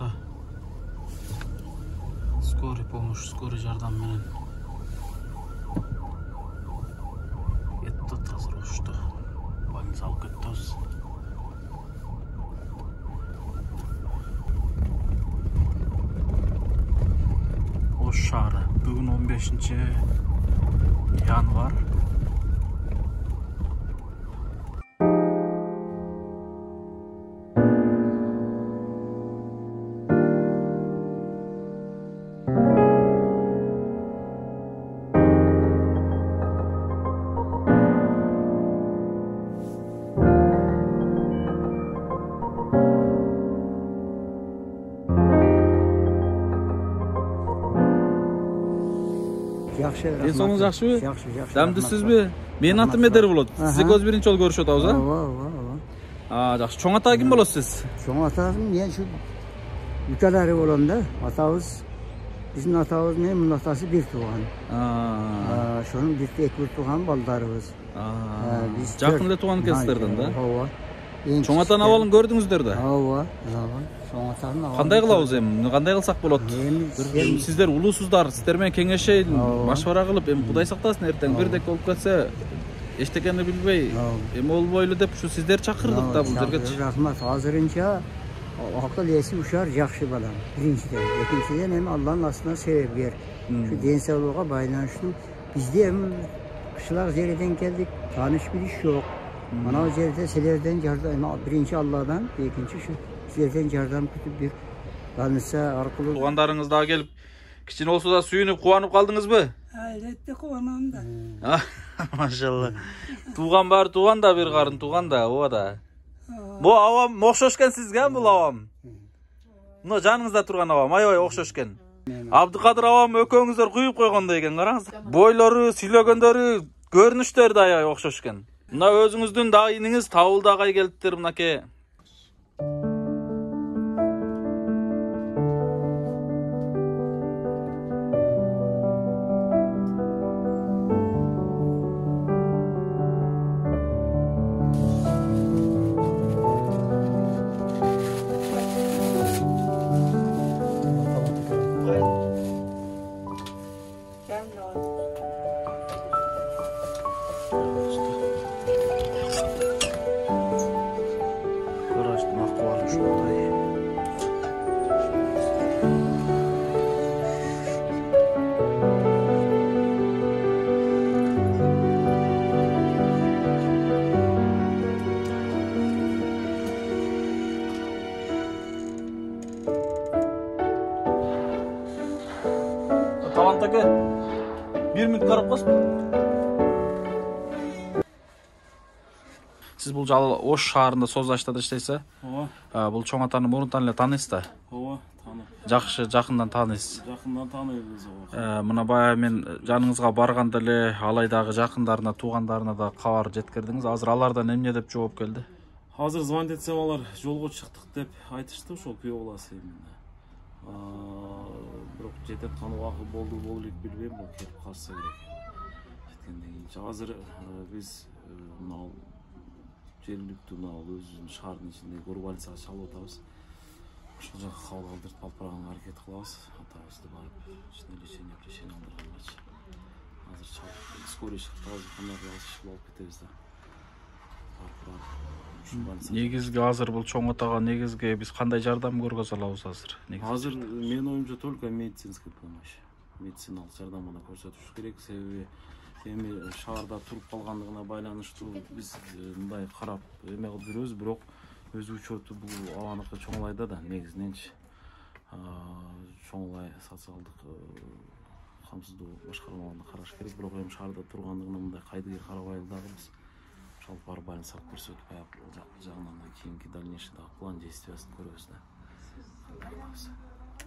ошта скорый помощь, скорый жардам менен кетти азыр ошто больница алып кетебиз. Ош шаары бүгүн 15-январ. Денсаулығыңыз жақшыбы? Жақшы. Дәмдісізбі? Менің атым Медер болады. Сізге көз бірінші жол көрішіп отырмыз, а? Жақсы. Чоң ата кім боласыз сіз? Чоң атағым мен şu ülkeleri olan da atağız bizim atağız ne bunun atası bir tuğan. Şunun bir tek bir tuğan baldarımız. Жақын эле туған екенсіздерден да? Чоң атаның абалын көрдіңіздер да? Қандай қылабыз эми? Қандай қылсақ болот? Сіздер улуусуздар, сіздермен кеңешейин, машвара кылып, эми Кудай сактасын эртең бирдек болуп кетсе, эчтекени билбей, эми болбойлу деп ушу сиздер чакырдык да бул жерге. Рахмат. Азырынча akıl esi uşar жақсы балам. Birinciden. İkinciden hem Allah'ın aslında sebepler. Şu densavluğa baylanışlı. Bizde hem kışlar zerreden geldik. Tanış bir iş yok. Bana o zerrede selerden yardım. Birinci Allah'dan, ikinci şu sizlerden yardım kütüp bir tanışsa arkalı. Туғандарыңыз да келіп, кичине болсо да сүйүнүп, кубанып калдыңызбы? Әлбетте кубанам да. Машалла. Туған бар, туған да bir карын туған да, ооба да. Bu avam okşoş eкен sizge bu avam. Mına janыңızda турган avam, aябай окшош экен. Абдыкадыр avam өкөңүздөр куюп койгондой экен, караңыз. Бойлору, сүйлөгөндөрү, көрүнүштөрү да аябай окшош экен. Мына өзүңүздүн дагы иниңиз Табылды агай келиптир мынакей. Талантаке, bir minut қарап қойсын. Сіз бұл жалы Ош шаарында Создаштада иштейсиз? Бұл чоң атаны мурунтан эле таанайсыз да? Ооба, таанып. Жакшы, жакындан таанайсыз. Жакындан тааныйбыз. Мына баягы мен жаныңызга барганда эле алайдагы жакындарына, туугандарына да кабар жеткирдиңиз. Азыр алардан эмне деп жооп келди? Азыр звонить этсем алар жолго чыктык деп айтышты, ошол күйөө боласыз. Бирок жетет каны убакыт болду элек билбейм, бул келип калса керек. Жеткенден кийин азыр биз мына жергиликтүү өзүбүздүн шаардын ичиндеги урбанизацияга чалып атабыз. Ошол жака кабыл алдырып алып барганга аракет кылабыз. Атабызды барып, ичине лечение алдырганчы. Азыр чалып скорый чыкты, азыр кандай кылабыз, алып кетебиз да. Негизги азыр бул чоң атага негизги биз кандай жардам көргөзө алабыз азыр? Азыр менин оюмча только медицинский помощь. Медициналык жардам гана көрсөтүш керек, себеби эми шаарда туруп калгандыгына байланыштуу биз мындай карап эме кылып жүрөбүз, бирок өз учету бул абаныкы чоңлайда да негизиненчи чоңлай социалдык камсыздоо башкармаларына караш керек, бирок эми шаарда тургандыгына мындай кайдыгер карабайлы дагы биз шалып барып больницага көрсөтүп аяп жагынан кийинки дальнейший план действиясын көрөбүз да.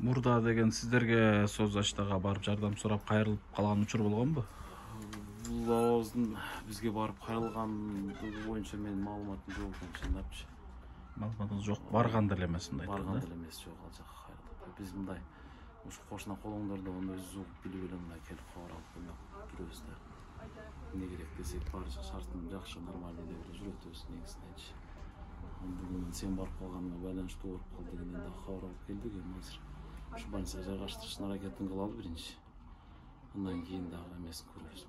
Мурда деген сиздерге Создаштага барып жардам сурап кайрылып калган учур болгонбу? Бул абабыздын бизге барып кайрылгандыгы боюнча менин маалыматым жок экен, чындапчы. Маалыматыңыз жок, барганда эле эмес мындай. Барганда эле эмес, жок, ал жака кайрылып. Биз мындай ушу кошуна колоңдордо өзүбүз угуп билип эле мындай келип кабар алып жүрөбүз да. Не керек десек, баары шартын жакшы, нормальный деп жүрөбүз негизиненчи. Бүгін сен барып қалғаныңа байланышты ооруп калды дегенден да хабар алып келдик. Эми азыр ушу больницага жайгаштырыштын аракетин кылалы биринчи. Андан кийин дагы эмесин көрөбүз.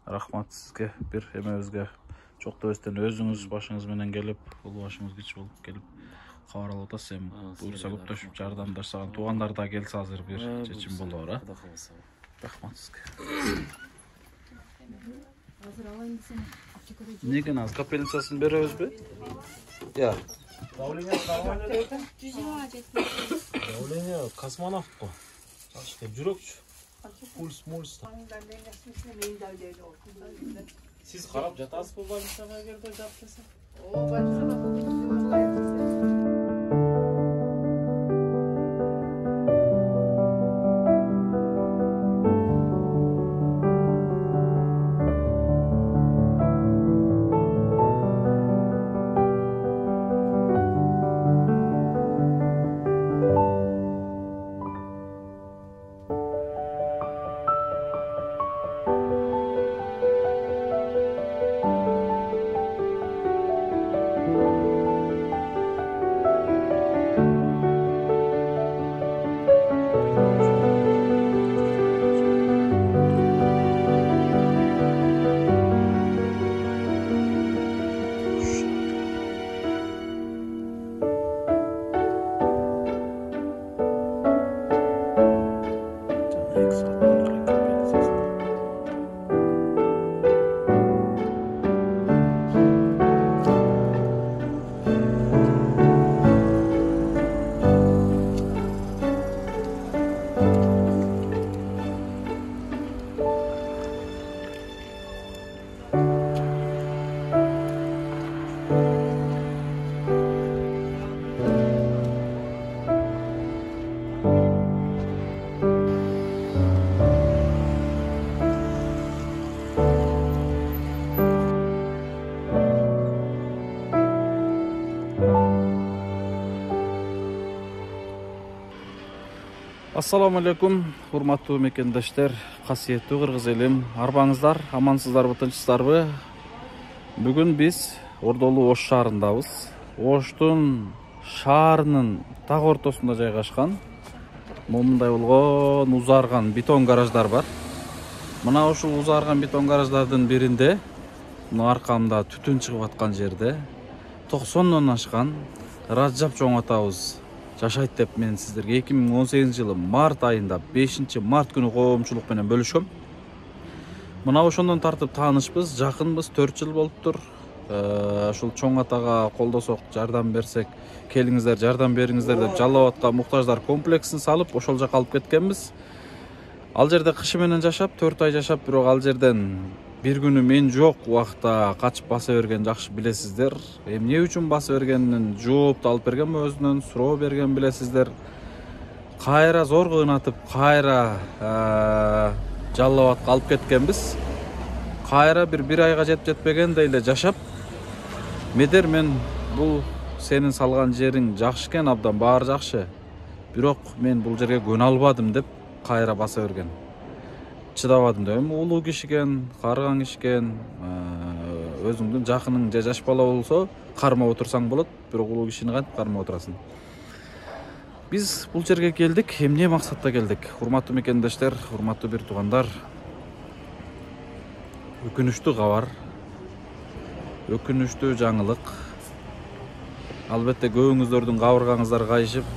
Рахмат сизге, бир эмебизге чоктобостон өзүңүз башыңыз менен келип, ул башыңыз кич болуп келип кабар алып атасыз. Эми буюрса көптөшүп жардамдашсаган туугандар да келсе азыр бир чечим болор, а? Кудай кааласа. Рахмат сизге. Неге аз капельницасын беребизби? Я. Давление космонавт го. Жүрөкчү. Пульс. Siz karab жатасыз bu больницага эгерде жатсаңыз? Assalamu alaikum, hurmatlı mekendештер, касиеттүү кыргыз элим, арбаңыздар, амансыздарбы, тынчсыздарбы? Бүгүн биз Ордолуу Ош шаарындабыз. Оштун шаарынын так ортосунда жайгашкан момундай болгон узарган бетон гараждар бар. Мына ушул узарган бетон гараждардын биринде, мына аркамда түтүн чыгып аткан жерде 90дон ашкан Раджап чоң атабыз жашайт деп мен сиздерге 2018 жылы март айында 5 март күнү коомчулук менен бөлүшөм. Мына ошондон тартып таанышпыз, жакынбыз, 4 жыл болуптур. Ушул чоң атага колдосок, жардам берсек, келиңиздер, жардам бериңиздер деп Жалал Абадка муктаждар комплексин салып, ошол жака алып кеткенбиз. Ал жерде кышы менен жашап, 4 ай жашап, бирок ал жерден бир күнү мен жок убакта качып баса берген жакшы билесиздер. Эмне үчүн баса бергенин жоопту алып берген өзүнөн, суроо берген билесиздер. Кайра зорго ынатып, кайра Жалал Абадка алып кеткенбиз. Кайра бир айга жетпегендей эле жашап, медер мен бул сенин салган жериң жакшы экен, абдан баары жакшы. Бирок мен бул жерге көнө албадым деп кайра баса берген. Чыдабадым деп, улуу кишиген, карыгаң кишиген, өзүңдүн жакының же жаш бала болсо кармап отурсаң болот, бирок улуу кишини кантип кармап отурасың? Биз бул жерге келдик, эмне максатта келдик? Урматтуу мекендештер, урматтуу бир туугандар, өкүнүчтүү кабар, өкүнүчтүү жаңылык. Албетте көбүңүздөрдүн кабыргаңыздар кайышып,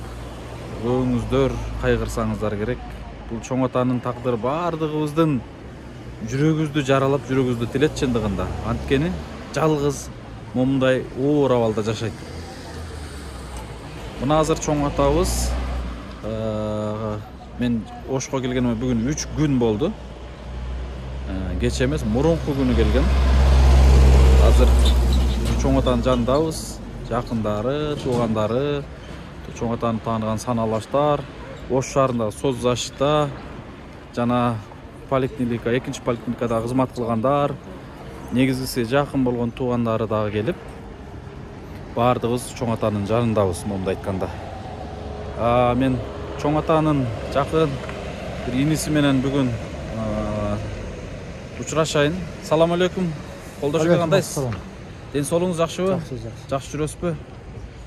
көбүңүздөр кайгырсаңыздар керек. Бул чоң атанын тагдыры баардыгыбыздын жүрөгүбүздү жаралап, жүрөгүбүздү тилет чындыгында. Анткени жалгыз момундай оор абалда жашайт. Мына азыр чоң атабыз, мен Ошко келгениме бүгүн 3 күн болду. Кече эмес, мурунку күнү келген. Азыр чоң атанын жанындабыз, жакындары, туугандары, чоң атаны тааныган саналаштар, Ош шаарында соцзащита жана поликлиника, экинчи поликлиникада кызмат кылгандар, негизгиси жакын болгон туугандары дагы келип, баардыгыбыз чоң атанын жанындабыз, момундай айтканда. Мен чоң атанын жакын бир иниси менен бүгүн учурашайын. Салам алейкум. Колдошуңар кандайсыз? Ден соолугуңуз жакшыбы? Жакшы жүрөсүзбү?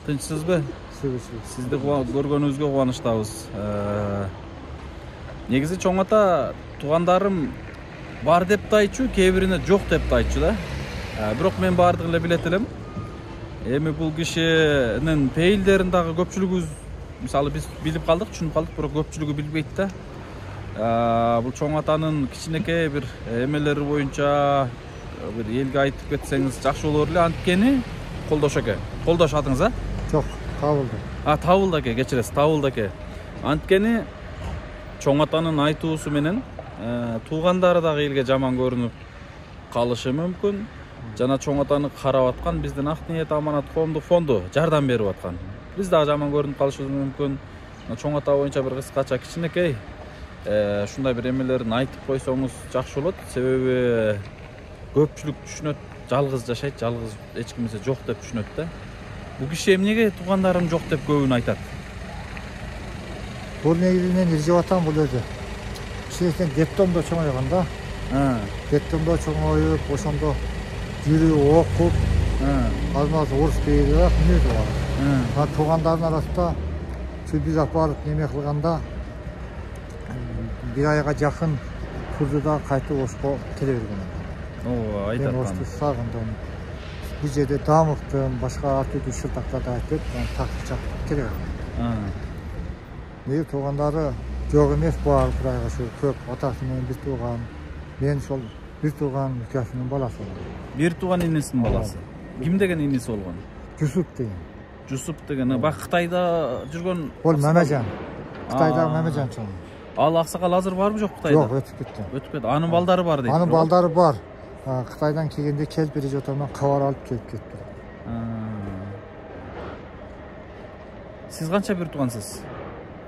Тынчсызбы? Сизди көргөнүбүзгө кубанычтабыз. Негизи чоң ата туугандарым бар деп да айтчу, кээ бирине жок деп да айтчу да. Бирок мен баардыгын эле билет элем. Эми бул кишинин пейилдерин дагы көпчүлүгүбүз мисалы биз билип калдык, түшүнүп калдык, бирок көпчүлүгү билбейт да. Бул чоң атанын кичинекей бир эмелери боюнча бир элге айтып кетсеңиз жакшы болор эле. Анткени Колдош аке. Колдош атыңыз, а? Жок, Табылды. Табылды аке, кечиресиз, Табылды аке. Анткени чоң атанын айтуусу менен туугандары дагы элге жаман көрүнүп калышы мүмкүн. Жана чоң атаны карап аткан биздин Ак ниет аманат коомдук фонду жардам берип аткан. Биз дагы жаман көрүнүп калышыбыз мүмкүн. Чоң ата боюнча бир кыскача кичинекей ушундай бир эмелерин айтып койсоңуз жакшы болот. Себеби көпчүлүк түшүнөт, жалгыз жашайт, жалгыз эч кимсе жок деп түшүнөт да. Бул киши эмнеге туугандарым жок деп көбүн айтат? Бул негизи мен иржеп атам бул өзү. Кичинекей детдомдо чоңойгон да. Детдомдо чоңоюп, ошондо жүрүп окуп, азмаз орус бейли мүнөзү бар. Туугандардын арасында биз апарып неме кылганда бир айга жакын турду да кайтып ошко келе берген. Айтат. Мен ошто сагындым. Бул жерде дамыктым, башка артык шылтактарды айтып, такчак келе берген. Неге туугандары жок эмес бар, Кырайга ошо көп атасы менен бир тууган. Мен сол бир тууган укасынын баласы болдум. Бир тууган инесинин баласы. Ким деген иниси болгон? Жусуп деген. Жусуп деген. Бак Кытайда жүргөн. Ол Мамажан. Кытайдагы Мамажан чоң. Ал аксакал азыр барбы жок Кытайда? Жок, өтүп кетти. Өтүп кетти. Анын балдары бар дейт. Анын балдары бар. Кытайдан келгенде келип бере жатаман кабар алып келип кетти. Сиз канча бир туугансыз?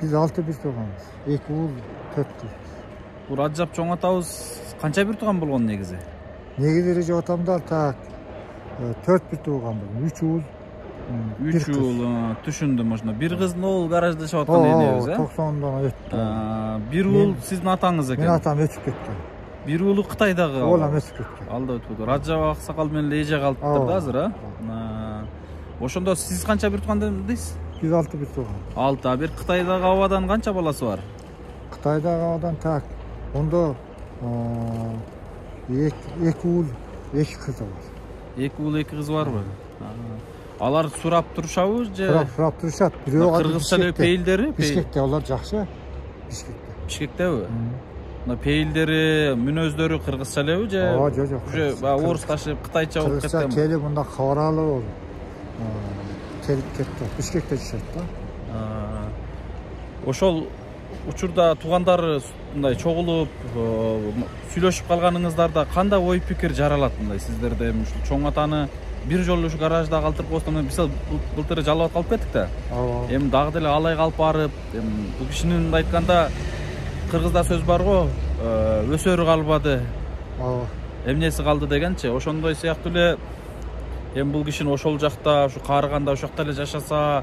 Биз 6 бир тууганбыз. 2 уул, 4 кыз. Бул Раджап чоң атабыз канча бир тууган болгон негизи? Негизи Раджап атамдар так 4 бир тууган болгон. 3 уул, 3 уул, түшүндүм ошондо. Бир кыздын оол гаражда жашап аткан энебиз, 90-дан өттү. Бир уул сиздин атаңыз экен. Мен атам өтүп кеткен. Бир уулу Кытайдагы. Ол өтүп кеткен. Алда өтүп. Раджап аксакал менен эже калыптыр да азыр, а? Ошондо сиз канча бир тууган дейсиз? Биз 6 бир тууган. 6. Бир Кытайдагы абадан канча баласы бар? Кытайдагы абадан так. Ондо 2 уул, 2 кыз бар. 2 уул, 2 кыз барбы? Алар сурап турушабы же? Сурап турушат. Бирөө кыргызча эле пейилдери? Бишкекте алар жакшы. Бишкекте. Бишкектеби? Пейилдери, мүнөздөрү кыргызча элеби же? Жок. Уже орусташып, кытайча болуп кетти. Кыргызча келип мында кабар алып келип кетти. Бишкекте жашайт да. Ошол учурда туугандары мындай чогулуп, сүйлөшүп калганыңыздарда кандай ой пикир жаралат мындай сиздерде? Ушул чоң атаны бир жолу ушу гаражда калтырып койсом, мисалы былтыр жалап калып кеттик да. Эми дагы деле алай калып барып, бул кишинин мындай айтканда кыргызда сөз бар го, өсөрү калбады. Эмнеси калды дегенчи, ошондой сыяктуу эле эми бул кишини ошол жакта, ушу Каарыганда ошол жакта эле жашаса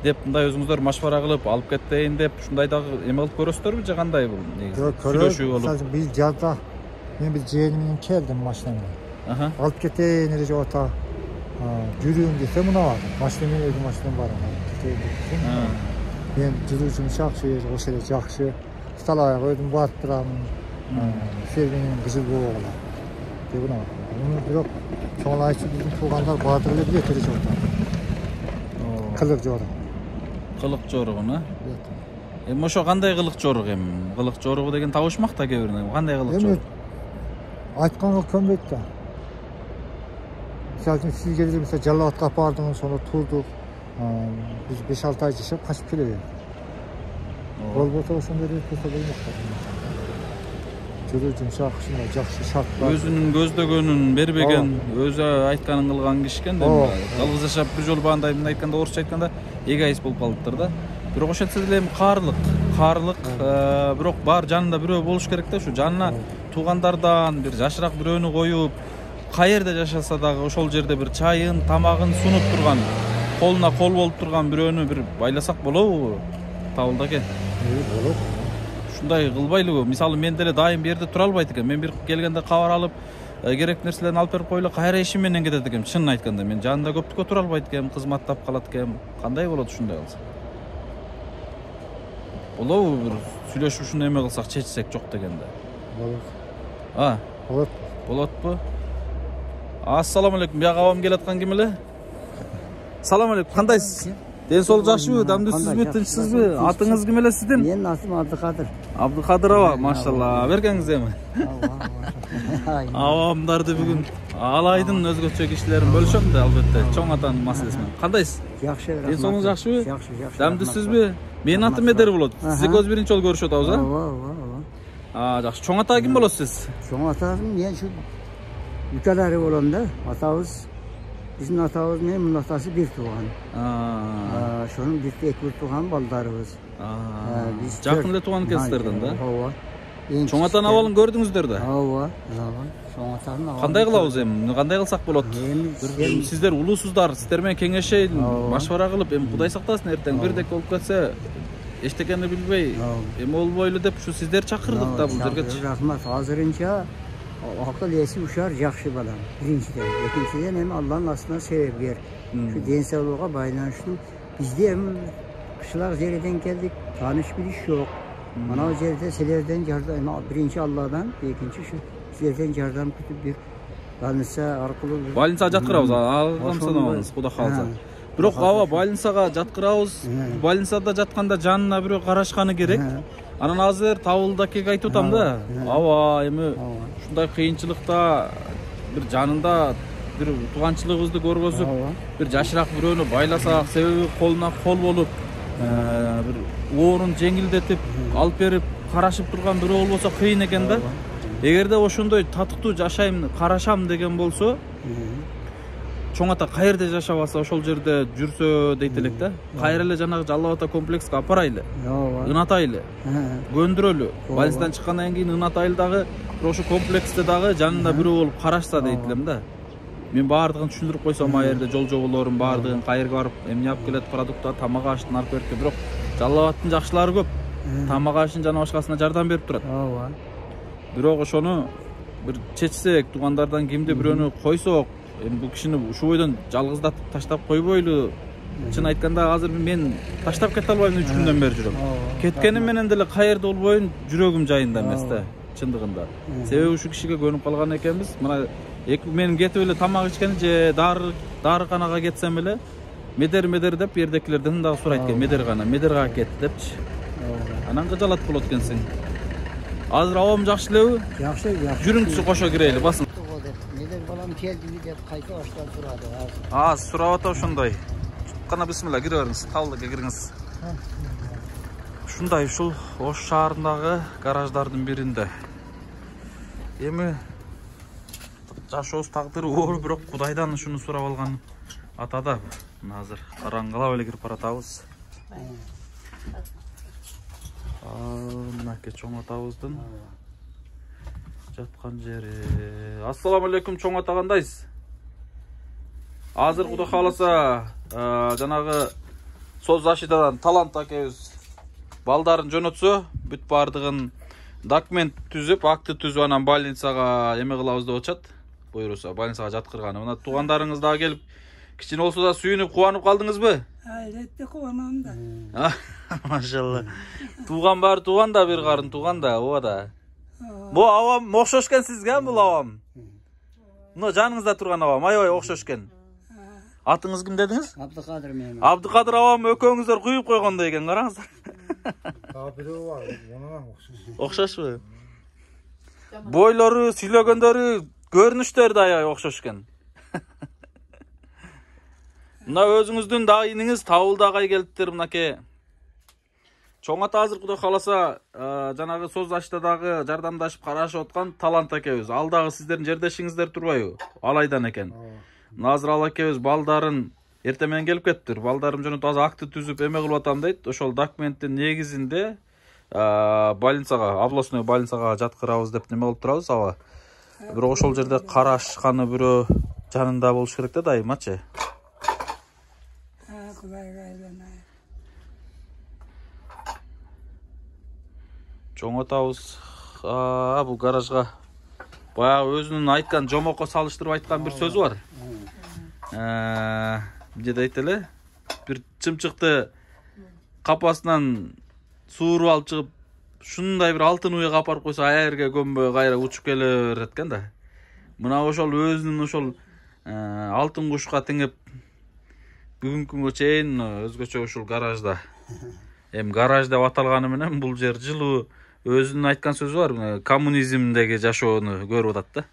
деп мындай өзүңүздөр машвара кылып алып кетейин деп ушундай дагы эме кылып көрөсүздөрбү же кандай бул негизи? Сүйлөшүү болуп. Биз жазда мен бир жээним менен келдим машина менен. Алып кетейин эле деп ата. Жүрүүм десе мына бар. Машина менен өзүм машинам бар. Кетейин деп. Мен жүрүүчүм жакшы, ошол эле жакшы. Сталайга өзүм барып турамын. Сервинин кызыл болгола. Деп мына. Муну бирок чоңлайчы биздин туугандар баардыгы эле билет эле жок. Кылык жорук. Кылык жоругун, эми ошо кандай кылык жорук эми? Кылык жоругу деген табышмак да кээ бирине. Кандай кылык жорук? Айтканга көнбөйт да. Мисалы үчүн сизге деле мисалы жалал атка бардыңыз, сонда турдук. Биз 5-6 ай жашап качып келе бердик. Болбосо ошондой эле болсо болмок да. Жүрүү жумшак, ушундай жакшы шарт бар. Өзүнүн көздөгөнүн бербеген, өзү айтканын кылган киши экен да. Жалгыз жашап бир жолу баандай мындай айтканда, орусча айтканда эгоист болуп калыптыр да. Бирок ошентсе деле эми каарлык, бирок бар жанында бирөө болуш керек да. Ушу жанына туугандардан бир жашыраак бирөөнү коюп, каерде жашаса дагы ошол жерде бир чайын, тамагын сунуп турган, колуна кол болуп турган бирөөнү бир байласак болобу? Табылды аке. Болот. Ушундай кылбайлыбы? Мисалы мен деле дайым бу жерде тура албайт экен. Мен бир келгенде кабар алып, керек нерселерин алып берип койло, кайра ишим менен кетет экем. Чынын айтканда мен жанында көптүккө тура албайт экем, кызматтап калат экем. Кандай болот ушундай кылса? Болобу бир сүйлөшүп ушуну эме кылсак, чечсек жок дегенде. Болот. Болот. Болотпу? Ассаламу алейкум. Бияга абам келаткан ким эле? Салам алейкум. Кандайсыз? Ден соолук жакшыбы? Дамдысызбы, тынчсызбы? Атыңыз ким эле сиздин? Менин атым Абдыкадыр. Абдыкадыр аба, машалла. Бергеңиз эми. Абамдарды бүгүн алайдын өзгөчө кишилерин бөлүшөм да, албетте. Чоң атанын маселеси менен. Кандайсыз? Жакшы. Ден соолугуңуз жакшыбы? Жакшы. Дамдысызбы? Менин атым Медер болот. Сиз көз биринчи жолу көрүшүп атабыз, а? Ооба. Жакшы. Чоң ата ким болосуз сиз? Чоң атам мен şu ülkelere olan da atamız bizim atamız ne bunun atası bir tuğan. Şunun bir ek bir tuğan baldarımız. Жақын эле тууган экенсиздерден да. Ооба. Чоң атанын абалын көрдүңүздөр да. Ооба. Чоң атанын абалы. Кандай кылабыз эми? Кандай кылсак болот? Сиздер улуусуздар, сиздер менен кеңешейин, машвара кылып, эми Кудай сактасын эртең бирдек болуп кетсе, эчтекени билбей, эми болбойлу деп ушу сиздер чакырдык да бул жерге. Рахмат. Азырынча akıl esi uşar жақсы балам. Birinciden. İkinciden hem Allah'ın aslında sebepler. Şu den sağlığa baylanışlı. Bizde hem kışlar zerreden geldik. Tanış bir iş yok. Bana o zerrede selerden yardım. Birinci Allah'dan, ikinci şu sizlerden yardım kütüp bir balınsa arkalı. Balınsa жаткырабыз. Алгамсанабыз, Кудай кааласа. Бирок аба балынсага жаткырабыз. Балынсада жатканда жанына бирөө карашканы керек. Анан азыр табылдакеге айтып атам да. Аба эми ушундай кыйынчылыкта бир жанында бир тууганчылыгыбызды көргөзүп, бир жашыраак бирөөнү байласак, себеби колуна кол болуп, бир оорун жеңилдетип, алып берип, карашып турган бирөө болбосо кыйын экен да. Эгерде ошондой татыктуу жашайм, карашам деген болсо, чоң ата каерде жашап алса ошол жерде жүрсө дейт элек да. Кайра эле жанагы Жалал ата комплекске апарайлы. Ынатайлы. Көндүрөлү. Больницадан чыккандан кийин ынатайлы дагы ошо комплексте дагы жанында бирөө болуп карашса дейт элем да. Мен баардыгын түшүндүрүп койсом, аерде жол жоболорун баардыгын кайерге барып, эмне алып келет, продукта, тамак аштын алып берип, бирок Жалал аттын жакшылары көп. Тамак ашын жана башкасына жардам берип турат. Ооба. Бирок ошону бир чечсек, туугандардан кимде бирөөнү койсок, эми бул кишини ушул бойдон жалгыздатып таштап койбойлу. Чын айтканда азыр мен таштап кете албайм, 3 күндөн бери жүрөм. Кеткеним менен деле каерде болбойм, жүрөгүм жайында эмес да, чындыгында. Себеби ушул кишиге көнүп калган экенбиз. Мына мен кетип эле тамак ичкени же дарыканага кетсем эле медер деп жердекилерден дагы сурайт экен, медерга кет депчи. Анан кыжалат болот экенсиң. Азыр абам жакшы элеби? Жакшы. Жүрүңүзчү кошо кирели, басын. Медер балам келди деп кайта баштап турады. Аз сурап ата ошондой. Кана бисмилла кире бериңиз, табылдыкка кириңиз. Ушундай ушул Ош шаарындагы гараждардын биринде. Эми жашообуз тагдыры оор, бирок Кудайдан ушуну сурап алган атада. Мына азыр караңгылап эле кирип баратабыз. Мынаке чоң атабыздын жаткан жери. Ассаламу алейкум, чоң ата, кандайсыз? Азыр Кудай кааласа, жанагы Соз Защитадан Талант акебиз балдарын жөнөтсө, бүт бардыгын документ түзүп, акты түзүп, анан больницага эме кылабыз деп атышат. Буйруса, больницага жаткырганы. Мына туугандарыңыз дагы келип, кичине болсо да сүйүнүп, кубанып калдыңызбы? Албетте кубанам да. Машалла. Тууган бар, тууган да, бир карын тууган да, ооба да. Бу абам окшош экен сизге, бул абам. Мына жаныңызда турган абам, аябай окшош экен. Атыңыз ким дедиңиз? Абдыкадыр менен. Абдыкадыр абам экөөңүздөр куюп койгондой экен, караңыздар. Бирөө бар, онунан окшош. Окшошпу? Бойлору, сүйлөгөндөрү, көрүнүштөрү да аябай окшош экен. Мына өзүңүздүн дагы иниңиз Табылды агай келиптир, мынакей. Чоң ата азыр Кудай кааласа, жанагы Соз Защитадагы жардамдашып карашып аткан Талант акебиз. Ал дагы сиздердин жердешиңиздер турбайбы? Алайдан экен. Азыр ал акебиз балдарын эртең менен келип кетиптир. Балдарым жөнөтүп азыр акты түзүп эме кылып атам дейт. Ошол документтин негизинде больницага, областной больницага жаткырабыз деп неме кылып турабыз, аба. Бирок ошол жерде карашканы бирөө жанында болуш керек да дайымачы. Кудайга айланайын. Чоң атабыз бул гаражга Баягы өзүнүн айткан жомокко салыштырып айткан bir сөзү бар. Эмне дейт эле? Bir чымчыкты капасынан сууруп алып чыгып, шундай bir алтын уйга апарып койсо, аерге көмбөй кайра учуп келе берет экен да. Мына ошол өзүнүн ошол алтын кушка теңеп бүгүнкү күнгө чейин өзгөчө ушул гаражда. Эми гараж деп аталганы менен бул жер жылуу. Өзүнүн айткан сөзү бар, коммунизмдеги жашоону көрүп атат да.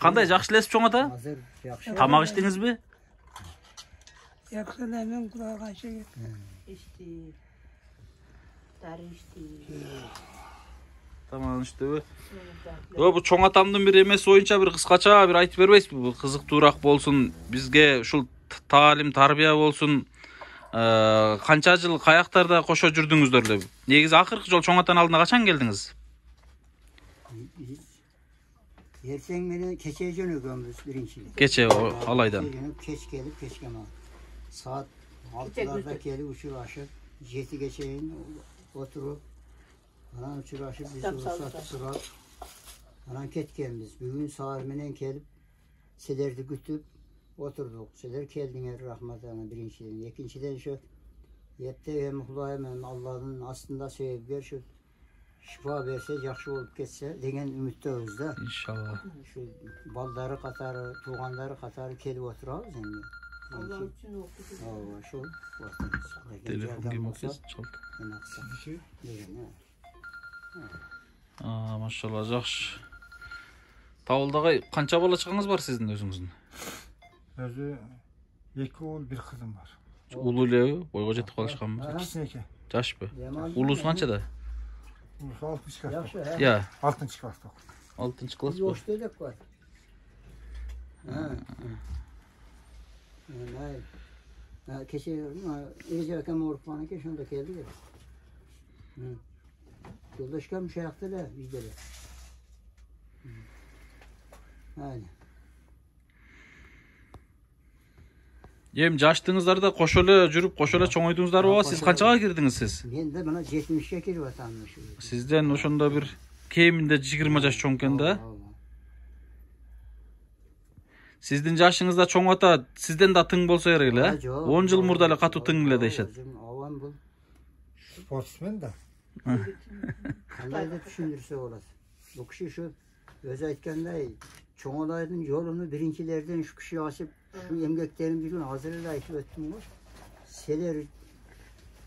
Кандай жакшы элесиз чоң ата? Азыр жакшы. Тамак иштиңизби? Yakşılarının kulağı kaçıyor. İşte. Darı işte. Тамак иштеби? Бу чоң атамдын bir эмеси боюнча bir кыскача bir айтып бербейсизби? Бул кызыктуураак болсун, бизге ушул таалим, тарбия болсун. Канча жыл каяктарда кошо жүрдүңүздөр эле? Негизи акыркы жолу чоң атанын алдына качан келдиңиз? Ersen meni keçe jönögönbüz birinçili. Keçe alaydan. Keç gelip keç gelmem. Saat 6'larda gelip uçuraşıp 7 geçeyin oturup anan uçuraşıp biz saat sırat anan ketkenmiz. Bugün sahibinen gelip selerdi gütüp oturduk. Seler geldiğine rahmet ana birinciden. İkinciden şu yette hem Hudaym hem Allah'ın aslında sebepler şu şifa verse, yaxşı olup geçse degen ümitteyiz da. İnşallah. Şu balları katarı, tuğanları katarı kelip oturabız endi. Allah için okudu. Aa, şu vaktimiz. Telefon gibi bakıyorsun, çaldı. Maşallah, жақсы. Тауылдагы канча бала чыгыңыз бар сиздин өзүңүздүн? Özü 2 oğul 1 kızım var. Улуу элеби? Бойго жетип калышканбы? İkisi eke. Жашпы? Улуусу канчада? Ulusu 6. klassda. Yaxşı, he. Я, 6. klassda. 6 класс. Yoş dedek var. Ha. Ha, keçe iyice akam orpana ki şunda geldi ya. Yoldaşkam şey yaptı da bizde de. Aynen. Эми жаштыгыңыздарда кошо эле жүрүп, кошо эле чоңойдуңуздар ооба. Сиз канчага кирдиңиз сиз? Men de bana 70'e kirip atanmış. Сизден ошондо bir кеминде 20 жаш чоң экен да. Сиздин жашыңызда чоң ата сизден да тың болсо керек эле, 10 жыл мурда эле катуу тың эле дешет. Avam bu. Sportsmen de. Kanday da düşündürse olar. Bu kişi şu öz aytkanday çoğalaydın yolunu birincilerden şu kişi açıp şu emgeklerin bir gün hazırıyla aytıp öttüm var. Seler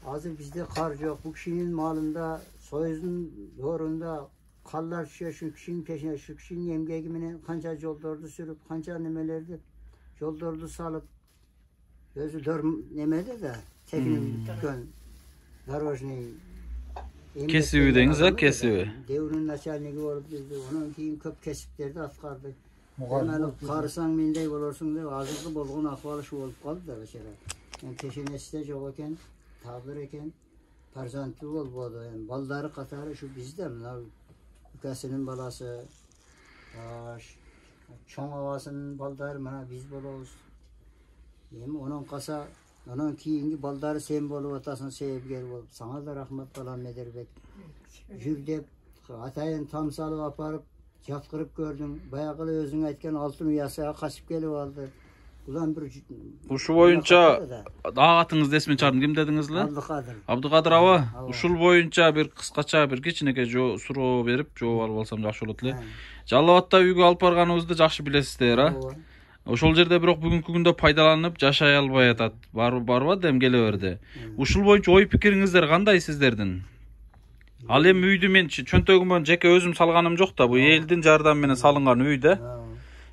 hazır bizde kar yok. Bu kişinin malında, soyuzun doğrunda kallar düşüyor şu kişinin peşine. Şu kişinin emgekimine kanca yol doğru sürüp, kanca nemelerdi yol doğru salıp özü dör nemede de tekinin dükkan darojneyi Kesibi deyiңiz ha, kesibi. Devrin naçalnigi olup bizde. Onun keyin köp kesiplerdi atkardı. Muğallim. Karısan mendey bolursun deb azırkı bolğun ahvalı şu olup kaldı da beşere. Yani peşenesinde yok eken, tabir eken, farzantlı oldu. Yani balları katarı şu bizde mi? Ükasının balası, çoğun havasının balları mana biz boluruz. Yani onun kasa, onun kiyingi balları sen bolup atasın sebepger bolup. Sana da rahmet balam Nederbek. Jür dep, atayın tam salıp aparıp, jatkırıp gördüm. Bayakılı özün aytkan altın uyasıya kaçıp gelip aldı. Ulan bir... Ушул боюнча агатыңызды эсиме чыгардым. Ким дедиңиз эле? Abdülkadir. Абдыкадыр аба. Ушул боюнча бир кыскача бир кичинекей суроо берип, жооп алып алсам жакшы болот эле. Жалал Абадта үйгө алып барганыбызды жакшы билесиздер, а? Ошол жерде бирок бүгүнкү күндө пайдаланып жашай албай атат. Барбы дем келе берди. Ушул боюнча ой пикириңиздер кандай сиздердин? Ал эми үйдү мен чөнтөгүмөн жеке өзүм салганым жок да, бу элдин жардамы менен салынган үй да.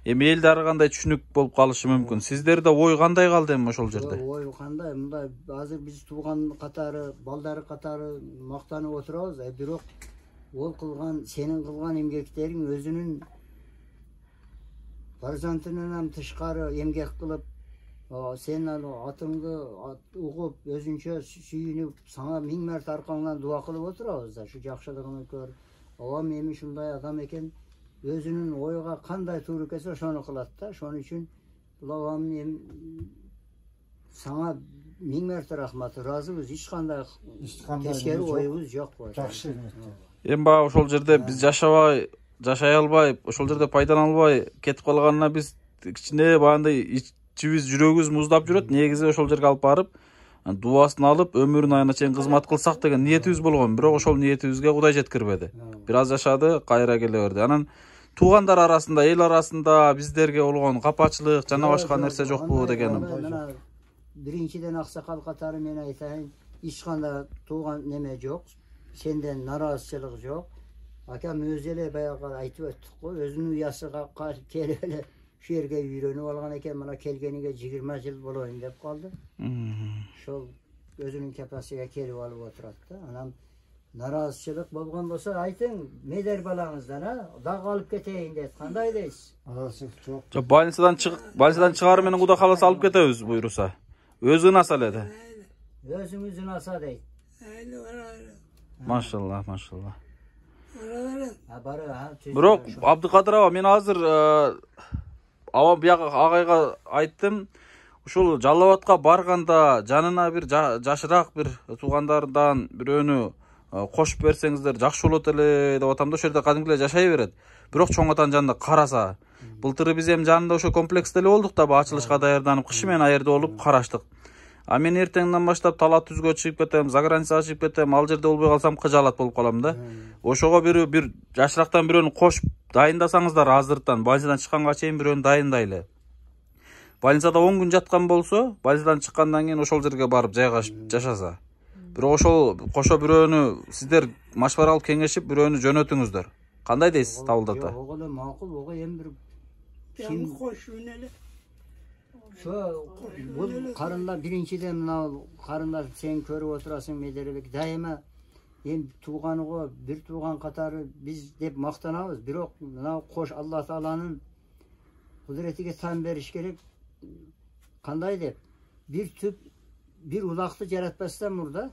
Эми элде ар кандай түшүнүк болуп калышы мүмкүн. Сиздерде ой кандай калды эми ошол жерде? Ой кандай, мындай азыр биз тууган катары, балдары катары мактанып отурабыз, бирок ол кылган, сенин кылган эмгектериң өзүнүн farzantынан тышкары эмгек кылып, sen atыңды угуп, өзүнчө сүйүнүп, сага 1000 мерт аркаңдан дуа кылып отурабыз да, шу жакшылыгын көрүп. Awam эми ушундай адам экен, өзүнүн ойга кандай туура келсе ошону кылат да. Ошон үчүн бул awam эми сага 1000 мерт рахмат, ыраазыбыз, эч кандай тескери оюбуз жок. Жакшы. Эми баягы ошол жерде биз жашай албай, ошол жерде пайдалана албай кетип калганына биз кичине баягындай ичибиз, жүрөгүбүз муздап жүрөт. Негизи ошол жерге алып барып, дубасын алып, өмүрүнүн аягына чейин кызмат кылсак деген ниетибиз болгон. Бирок ошол ниетибизге Кудай жеткирбеди. Бир аз жашады, кайра келе берди. Анан туугандар арасында, эл арасында биздерге болгон капачылык жана башка нерсе жокпу дегеним. Биринчиден аксакал катары мен айтайын, эч кандай тууган неме жок. Сенден наразычылык жок. Акам өзү эле баягы айтып өттүк го, өзүнүн уясыга келип эле şu yerге үйрөнүп алган экен, мына келгениге 20 жыл болоюн деп калды. Ошол өзүнүн кепасыга келип алып отурат да. Анан наразычылык болгон болсо айтың, медер балаңыздан, дагы алып кетейин дейт. Кандай дейсиз? Наразычылык жок. Жок, больницадан чыгарып менен Кудай кааласа алып кетебиз буйруса. Өзү ынаса эле да. Өзүңүз ынаса дейт. Aynen var. Машалла, машалла. Var. Бирок Абдыкадыр аба, мен азыр аба бияга агайга айттым. Ушул Жалал-Абадка барганда жанына бир жашыраак бир туугандардан бирөөнү кошуп берсеңиздер жакшы болот эле деп атам да. Ошол жерде кадимки эле жашай берет. Бирок чоң атанын жанында караса. Былтыры биз эми жанында ошо комплекста эле болдук да, ачылышка даярданып, кышы менен аерде болуп караштык. А мен эртеңден баштап Талат түзгө чыгып кетем, заграницага чыгып кетем, ал жерде болбой калсам кыжаалат болуп калам да. Ошого бир жашырактан бирөөнү кошуп дайындасаңыздар азыртан, больницадан чыкканга чейин бирөөнү дайындайлы. Больницада 10 күн жаткан болсо, больницадан чыккандан кийин ошол жерге барып жайгашып жашаса. Бирок ошол кошо бирөөнү сиздер машвара алып кеңешип бирөөнү жөнөтүңүздөр. Кандай дейсиз Табылды ата? Ого эле макул, ого эми бир Ben koşun ele. Бул карындар биринчиден мына карындар сен көрүп отурасың Медербек дайыма эми тууганыго бир тууган катары биз деп мактанабыз. Бирок мына кош Алла Тааланын кудуретиге тан бериш керек. Кандай деп бир түп бир улакты жаратпастан мурда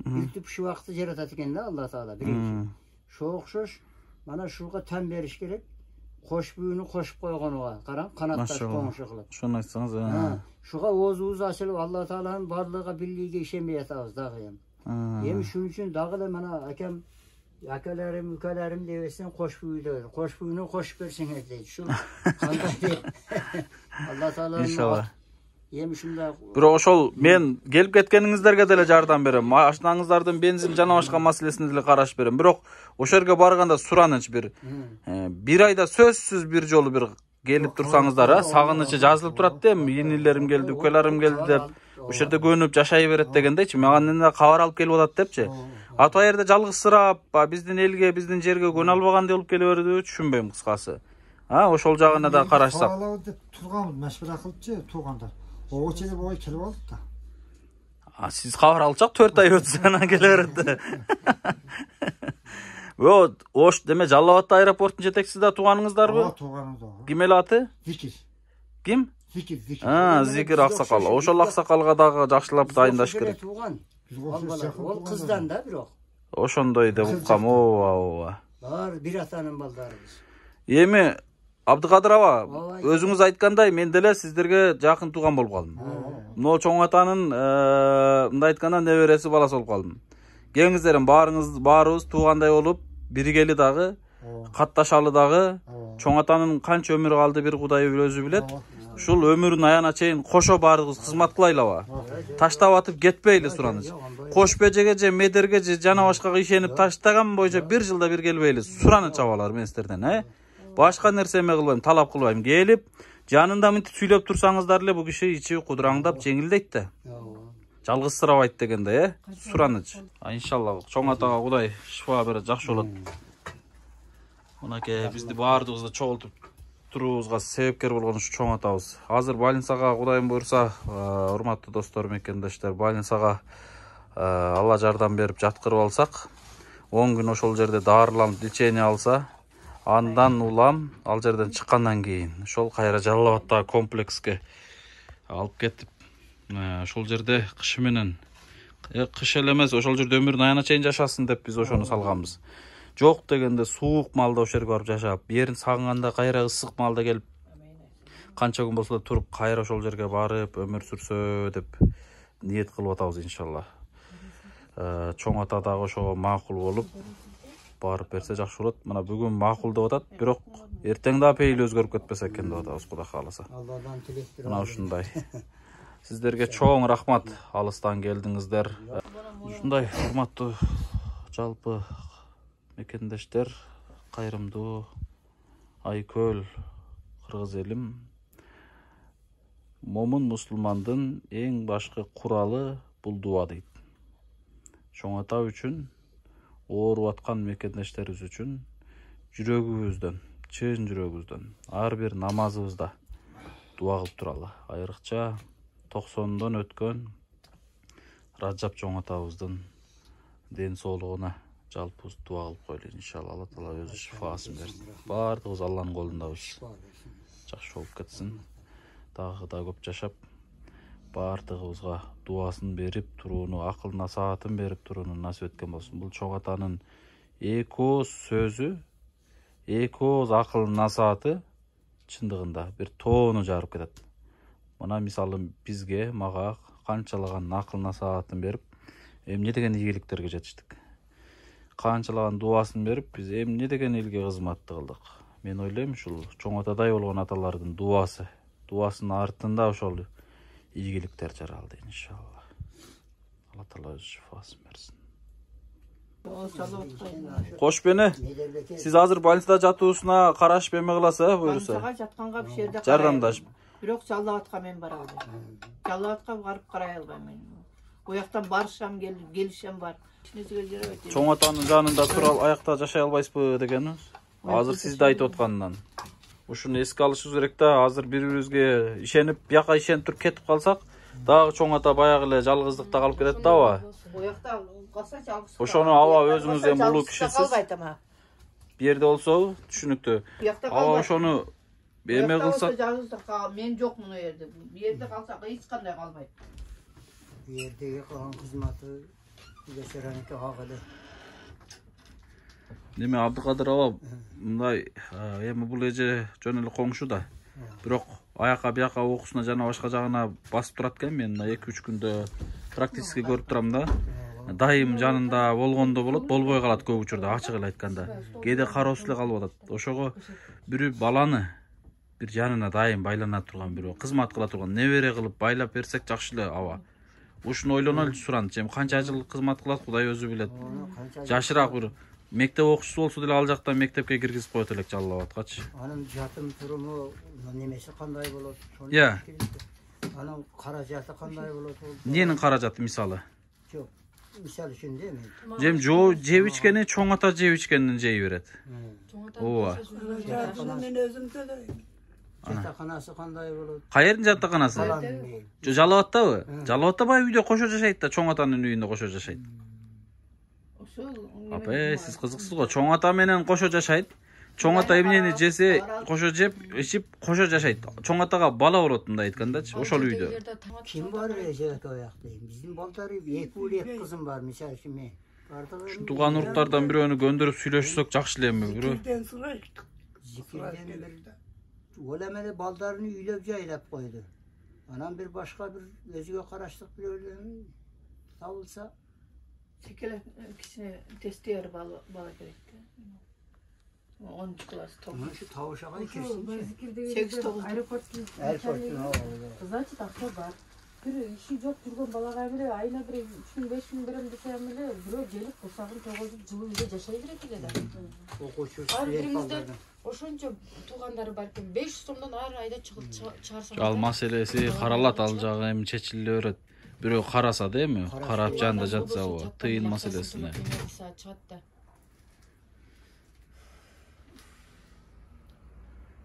бир түп шубакты жаратат экен да Алла Таала биринчи. Ошого окшош мана шуга тан бериш керек. Koş büyüğünü koşup koyğanuğa, qaran qanatdaş qoңuшу qılıp. Şunu aytsanız. Şuğa oğuzumuz açılıp Allah Taala'nın barlığa birliğiga işenmey atabız dagı hem. Hem şunun üçün dagı da mana akam akalarim, ükalarim devesin koş büyüğüyle. Koş büyüğünü koşup bersiňiz deydi. Şu qanday deyip. Allah Taala'nın İnşallah. Hem şunda Bирок ошол мен келип кеткениңиздерге деле жардам берем. Машинаңыздардын бензин жана башка маселесине деле караш берем. Бирок ошол жерге барганда сураныч бир айда сөзсүз бир жолу бир келип турсаңыздар, сагынычы жазылып турат да, ийнилерим келди, укаларым келди деп, ошол жерде көнүп жашай берет дегендейчи. Мага эмне кабар алып келип атат депчи. Ата жерде жалгызсырап, биздин элге, биздин жерге көнө албагандай болуп келе берди, түшүнбөйм кыскасы. Ошол жагына да карашсак. Каалабыз деп турганбыз, машвара кылыпчы туугандар. Ого чейин бой келип алдык да. Siz кабар алчак 4 ай өтсө анан келе берет. Ош деме Жалал-Абад аэропортунун жетекчиси да тууганыңыздарбы? Тууганымыз да. Ким эле аты? Зикир. Ким? Зикир. Зикир аксакал. Ошол аксакалга дагы жакшылап дайындаш керек. Ол кыздан да бирок. Ошондой деп уккам. Ооба. Бар бир атанын балдарыбыз. Эми Абдыкадыр аба, өзүңүз айткандай мен деле сиздерге жакын тууган болуп калдым. Мына чоң атанын мындай айтканда небереси баласы болуп калдым. Келиңиздер, баарыбыз туугандай болуп, биригели дагы, катташалы дагы. Чоң атанын канча өмүрү калды бир Кудай өзү билет. Ушул өмүрүнүн аягына чейин кошо баарыбыз кызмат кылайлы аба. Таштап атып кетпейли сураныч. Кош бежеге же медерге же жана башкага ишенип таштаган боюнча бир жылда бир келбейли. Сураныч абалар мен сиздерден, Башка нерсе эме кылбайм, талап кылбайм. Келип, жанында мынтип сүйлөп турсаңыздар эле бу киши ичи кудураңдап жеңилдейт да. Жалгызсырабайт дегенде, сураныч. Иншалла, чоң атага Кудай шифа берет, жакшы болот. Мынакей бизди баардыгыбызды чогултуп туруубузга себепкер болгон ушу чоң атабыз. Азыр больницага Кудайым буйрса, урматтуу достор, мекендештер, больницага Алла жардам берип жаткырып алсак, 10 күн ошол жерде дарыланып лечение алса, андан улам ал жерден чыккандан кийин ошол кайра Жалал-Абадтагы комплекске алып кетип, ошол жерде кышы менен кыш эле эмес, ошол жерде өмүрүнүн аягына чейин жашасын деп биз ошону салганбыз. Жок дегенде суук маалда ошол жерге барып жашап, жерин сагынганда кайра ысык маалда келип, канча күн болсо да туруп кайра ошол жерге барып өмүр сүрсө деп ниет кылып атабыз иншалла. Чоң ата дагы ошого макул болуп, барып берсе жакшы болот. Мына бүгүн макул деп атат, бирок эртең да пейил өзгөрүп кетпесе экен деп атабыз, Кудай кааласа. Алладан тилектир. Мына ушундай. Сиздерге чоң рахмат, алыстан келдиңиздер. Ушундай урматтуу жалпы мекендештер, кайрымдуу Айкөл кыргыз элим. Момун мусулмандын эң башкы куралы бул дуа дейт. Чоң ата үчүн, ооруп аткан мекендештерибиз үчүн жүрөгүбүздөн, чын жүрөгүбүздөн ар бир намазыбызда дуа кылып туралы. Айрыкча 90дон өткөн Раджап чоң атабыздын ден соолугуна жалпыбыз дуа кылып коелу. Иншалла Алла Таала өзү шифасын берсин. Бардыгыбыз Алланын колундабыз. Жакшы болуп кетсин. Дагы да көп жашап, бардыгыбызга дуасын берип турууну, акыл насаатын берип турууну насип эткен болсун. Бул чоң атанын эки ооз сөзү, эки ооз акыл насааты чындыгында бир тоону жарып кетет. Мына мисалы бизге, мага канчалаган акыл насаатын берип, эмне деген ийгиликтерге жетиштик. Канчалаган дуасын берип, биз эмне деген элге кызматты кылдык. Мен ойлойм, ушул чоң атадай болгон аталардын дуасынын артында ошол ийгиликтер жаралды, иншалла. Алла Таала өз шифасын берсин. Кош бени, сиз азыр больницада жатуусуна карашып эме кыласыз, буюрса? Больницага жатканга бир жерде жардамдашып. Бирок Жалал-Абадка мен бара албайм. Жалал-Абадка барып карай албайм мен. Буяктан барышам, келишем бар. Ичинизге жүрөт. Чоң атанын жанында туруп аякта жашай албайсызбы дегенибиз? Азыр сиз да айтып аткандан. Ушуну эске алышыбыз керек да, азыр бири-бирибизге ишенип, бияка ишенип туруп кетип калсак, дагы чоң ата баягы эле жалгыздыкта калып кетет да аба. Буякта калса жалгыз. Ошону аба өзүңүз эми улуу кишисиз. Бу жерде болсо түшүнүктүү. Аба ошону эме кылсак, жалгыздыкка мен жок мына жерде. Бу жерде калсак эч кандай калбайт. Бу жердеги кылган кызматы бешераныкка кагылды. Неме Абдыкадыр аба мындай эми бул эже жөн эле коңшу да. Бирок аяка бияка окуусуна жана башка жагына басып турат экен. Мен 2-3 күндө практически көрүп турам да. Дайым жанында болгондо болот, болбой калат көп учурда, ачык эле айтканда. Кээде кароосуз эле калып атат. Ошого бир баланы бир жанына дайым байлана турган, бирөө кызмат кыла турган, небере кылып байлап берсек жакшы эле аба. Ушуну ойлонолчу Суранчы, эми канча жыл кызмат кылат, Кудай өзү билет. Жашыраак бир мектеп окуучусу болсо деле ал жактан мектепке киргизип коет элек Жалал-Абадкачы. Анын жатым туруму немеси кандай болот? Иә. Анын каражаты кандай болот? Эмненин каражаты мисалы? Жок. Мисалы үчүн да эми. Жем жеп ичкени чоң ата жеп ичкенин жей берет. Ооба. Мен өзüm төлөйм. Жатаканасы кандай болот? Каердин жатаканасы? Жалал-Абадтабы? Жалал-Абадта бай үйдө кошо жашайт да, чоң атанын үйүндө кошо жашайт. Апа, сиз кызыксыз го. Чоң ата менен кошо жашайт. Чоң ата эмнени жесе, кошо жеп, ичип, кошо жашайт. Чоң атага бала болот мындай айткандачы, ошол үйдө. Ким бар эжет оякта? Биздин балдар 2 кызым бар, мисалы үчүн мен. Ушу тууган уруктардан бирөөнү көндүрүп сүйлөшсөк жакшы эле эми, бирөө. Зикирден бир ол эме балдарын үйлөп жайлап койду. Анан бир башка бир өзүгө караштык бирөөлөр табылса, Секеле кичине тестер бала керек. 10 класс Мына şu tavuşağa girsin. 8-9 Aeroportun. Значит, акча бар. Бир иши жок жүргөн балага эле айына бир 3000-5000 берем десем эле бирөө келип курсагын тогозуп жылуу үйдө жашай берет эле да. Окуучу ар бириңиздер ошончо туугандары бар экен 500 сомдон ар айда чыгарсаңыз. Ал маселеси каралат, ал жагы эми чечиле берет. Бирөө караса да эми, карап жанында жатса ооба, тыйын маселесине.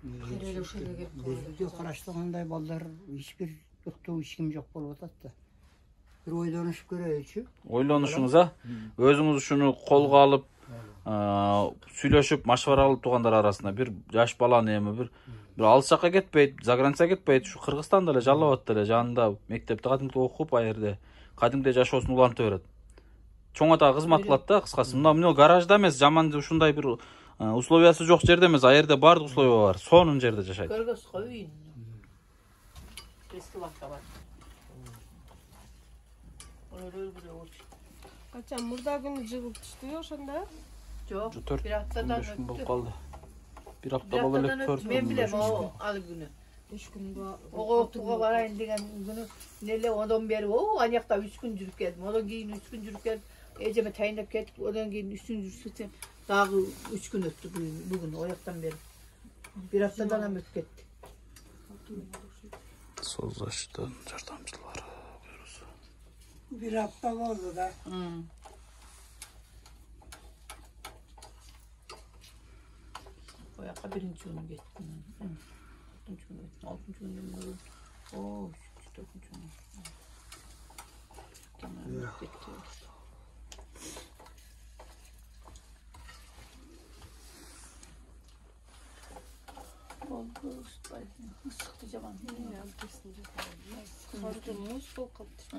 Gözümde karıştığında ballar hiçbir yoktu, hiç kim yok bulup da. Bir oylanışıp göreyçi. Ойлонушуңуз а? Өзүңүз ушуну колго алып, сүйлөшүп, машвара алып тургандар арасында бир жаш баланы эми бир алыс жакка кетпейт, заграницага кетпейт, ушу Кыргызстанда эле, Жалал-Абадта эле жанында мектепте кадимдей окуп, аерде кадимдей жашоосун уланта берет. Чоң ата кызмат кылат да, кыскасы. Мына гаражда эмес, жаман ушундай бир условиясы жок жерде эмес, аерде бардык условия бар. Сонун жерде жашайт. Көргөз койын. Ресторанга бар. Качан мурда күнү жыгылып түштү ошондо? Yok. 4 Bir haftadan 15 gün öttü. kaldı. Bir hafta Bir kalı haftadan elek öttü. Ben bilem o al günü. 3 gün bu. O koltuğa varayım degen günü. Nele ondan beri o anyakta 3 gün jürüp geldim. Ondan keyin 3 gün jürüp geldim. Eceme tayinlap kettik. Ondan keyin 3 gün jürüp daha 3 gün öttü bugün o yaktan beri. Bir haftadan hem ötüp kettik. Sozlaştı yardımcıları buyuruz. Bir hafta oldu da. O yakta birinci günü gittim. 6. günü gittim. 6. günü gittim. Oo, 4. günü. Tamam, gitti. Oldu, ısıktı caman. Karıcımız bol kaptı.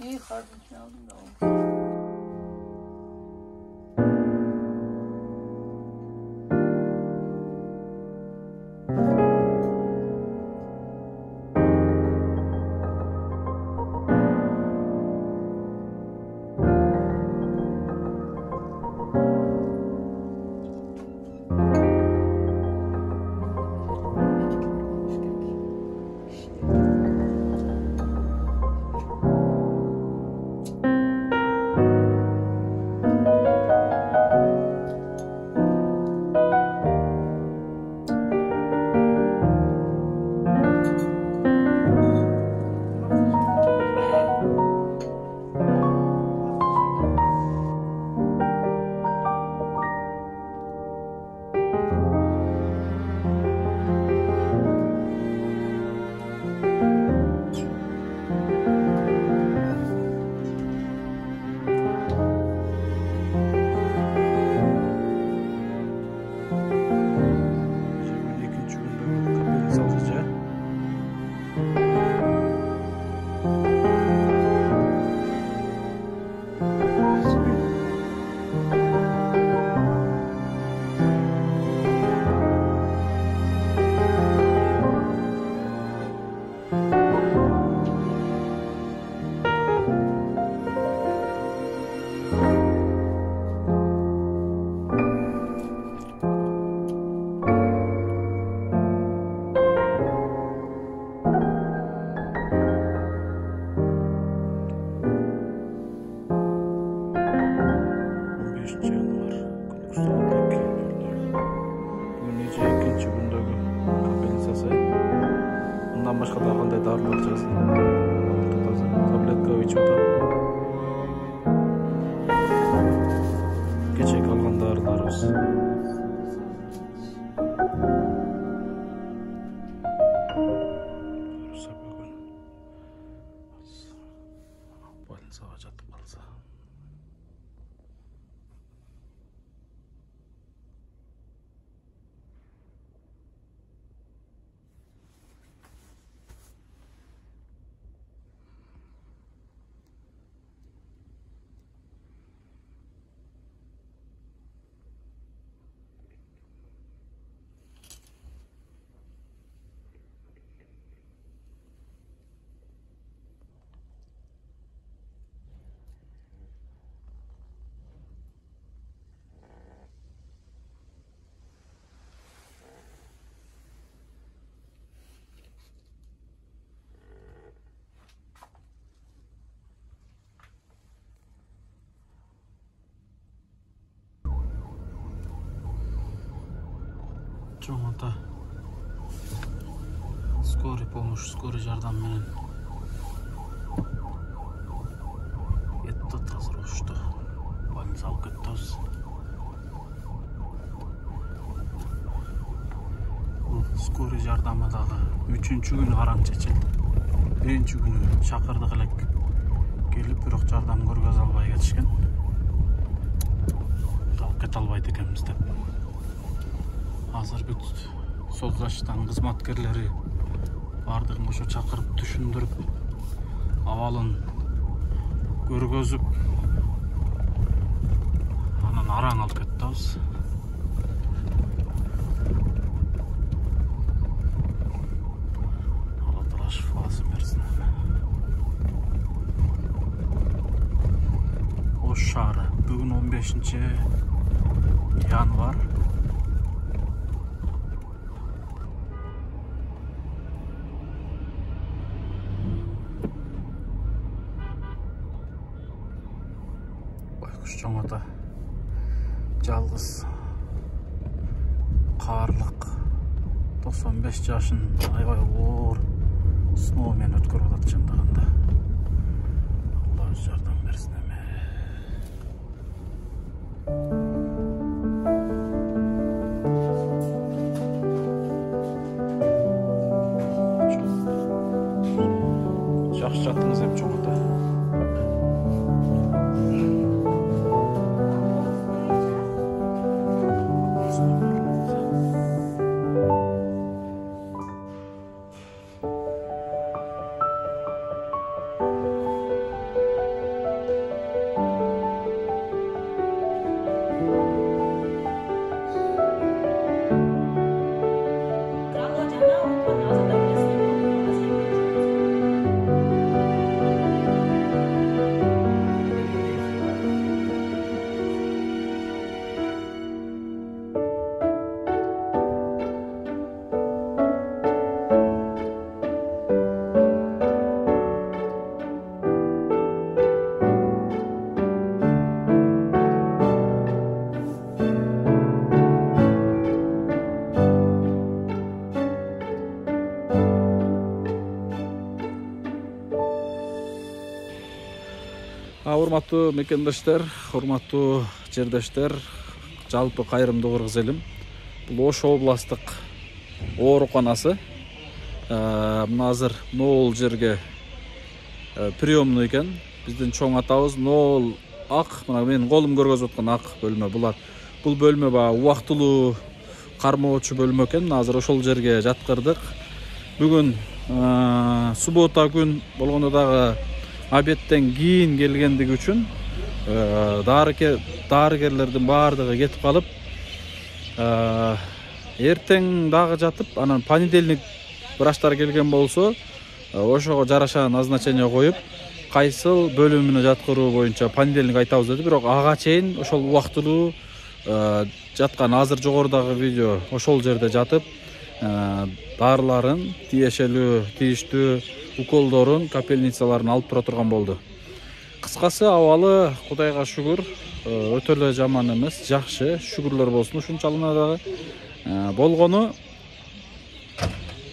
İyi kardeşini aldım da o. Bundan başka daha qanday dori alacağız? Tabletka içip o'tib. Kecha qolgan dorilarimiz. Больницаga жатып қалса. Çoğunlukla skori помощь, skori yardım menen yetti hazır oluştu. Больница alып kettiz. Bu skori yardımı dağı 3-cü günü qaran çekildi. 1-ci günü çakırdık elek. Gelip biroq yardım görgöz albay ketişken. Alып kete albaydı ekemiz dep. Hazır bir sozlaştan hizmetkerleri bardığın oşo çakırıp düşündürüp avalın görgözüp anan araң alıp kettiz. Allah Taala şifasın versin. Oş şahri bugün 15. Январ. Байкуш чоң ата. Жалгыз. Карлык. 95 жашын аябай оор сноумен өткөрүп атат чындыгында. Алла өз жардам берсин эме. Жакшы жаттыңыз эми чоң ата. Урматтуу мекендештер, урматтуу жердештер, жалпы кайрымдуу кыргыз элим. Бул Ош областык ооруканасы. Мына азыр Ноол жерге приемный экен. Биздин чоң атабыз Ноол ак, мына менин колум көргөзүп аткан ак бөлмө булар. Бул бөлмө баягы убактылуу кармоочу бөлмө экен. Азыр ошол жерге жаткырдык. Бүгүн суббота күн болгондо дагы обедтен кийин келгендиги үчүн дарыгерлердин баардыгы кетип калып, эртең дагы жатып, анан понедельник врачтар келген болсо, ошого жараша назначение коюп, кайсыл бөлүмүнө жаткыруу боюнча понедельник айтабыз деди. Бирок ага чейин ошол убактылуу жаткан азыр жогорудагы видео ошол жерде жатып, дарыларын, тийиштүү уколдорун, капельницаларын алып тура турган болду. Кыскасы абалы Кудайга шүгүр, өтө эле жаман эмес, жакшы, шүгүрлөр болсун. Ушунчалык дагы болгону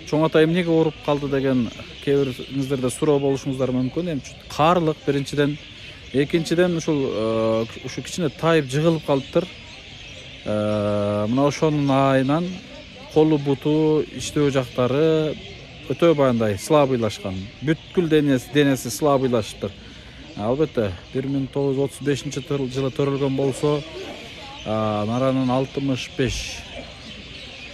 чоң ата эмнеге ооруп калды деген кээ бириңиздерде суроо болушуңуздар мүмкүн. Эми каарлык биринчиден, экинчиден ушу кичине тайып жыгылып калыптыр. Мына ошонун айынан колу буту, иштөө жактары өтө баяндай слабыйлашкан. Бүткүл денеси слабыйлашыптыр. Албетте 1935 жылы төрөлгөн болсо, наранын 65,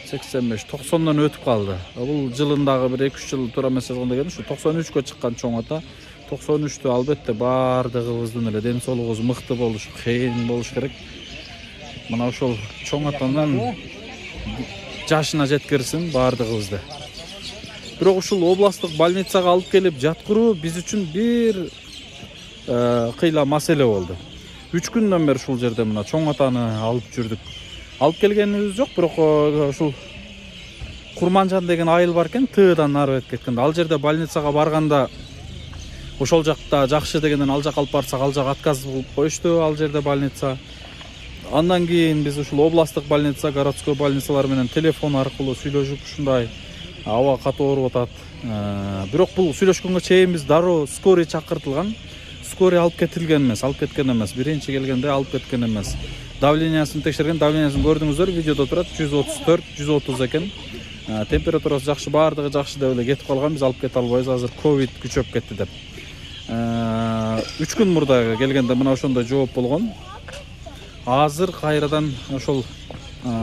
85, 90дон өтүп калды. Бул жылындагы бир 2-3 жыл туура эмес болгон деген ушу 93кө чыккан чоң ата. 93тө албетте баардыгыбыздын эле ден соолугубуз мыкты болуш, кыйын болуш керек. Мына ошол чоң атанын жашына жеткирсин баардыгыбызды. Бирок ушул областтык больницага алып келип жаткыруу биз үчүн бир кыйла маселе болду. 3 күндөн бери ушул жерде мына чоң атаны алып жүрдүк. Алып келгенибиз жок, бирок ушул Курманжан деген айыл бар экен, Тыдан нары өтүп кеткенде. Ал жерде больницага барганда ошол жакта жакшы дегенден ал жак алып барсак, ал жак отказ кылып коюшту, ал жерде больница. Андан кийин биз ушул областтык больница, городской больницалар менен телефон аркылуу сүйлөшүп ушундай аба катуу ооруп атат. Бирок бул сүйлөшкөнгө чейин биз дароо скорый чакыртылган. Скорый алып кеткен эмес. Биринчи келгенде алып кеткен эмес. Давлениясын текшерген, давлениясын көрдүңүздөр, видеодо турат 134, 130 экен. Температурасы жакшы, баардыгы жакшы деп эле кетип калган. Биз алып кете албайбыз, азыр ковид күчөп кетти деп. 3 күн мурда келгенде мына ошондой жооп болгон. Азыр кайрадан ошол